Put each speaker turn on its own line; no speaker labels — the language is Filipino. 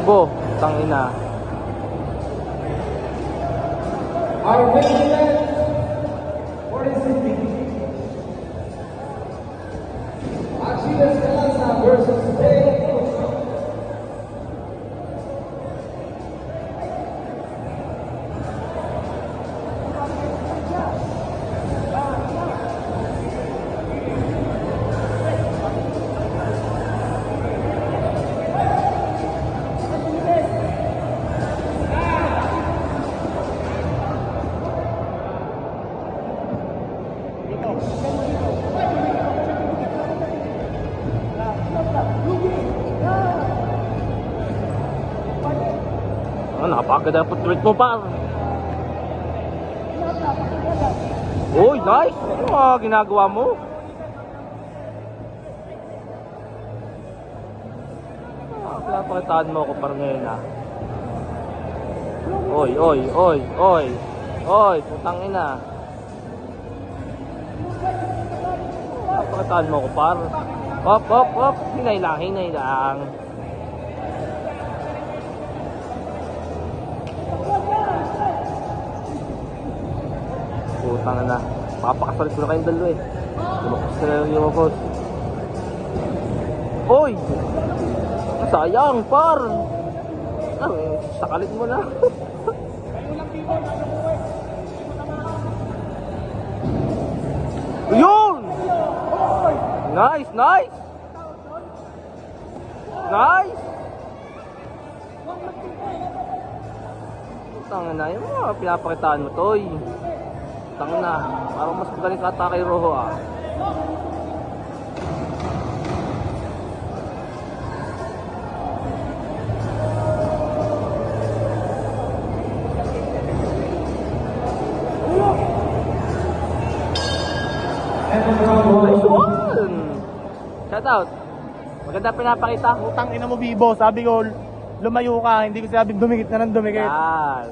Bibo, tangina.
Our main event for this evening. Achilles Calaza versus Dave Ocho.
Napakaganda ang footwork mo, par. Uy, nice! Ano ginagawa mo? Pinapakitaan mo ako par ngayon, ha. Oy, oy, oy, oy. Oy, putang ina. Pinapakitaan mo ako, par. Hop, hop, hop. Hinay lang, hinay lang. Putang na. Papakasalit ko na kayong dalo eh. Lumapos ka na lang yung boss. Oy! Sayang, par! Sakalit mo na. Yun! Nice, nice! Nice! Putang na, yung mga pinapakitaan mo, toy. Tanga na, parang mas magaling ka ata kay Rojo, ah. Nice one! Shout out! Maganda pinapakita.
Utang ina mo, Bibo. Sabi ko, lumayo ka. Hindi ko sabing dumikit na ng dumikit.
Yan!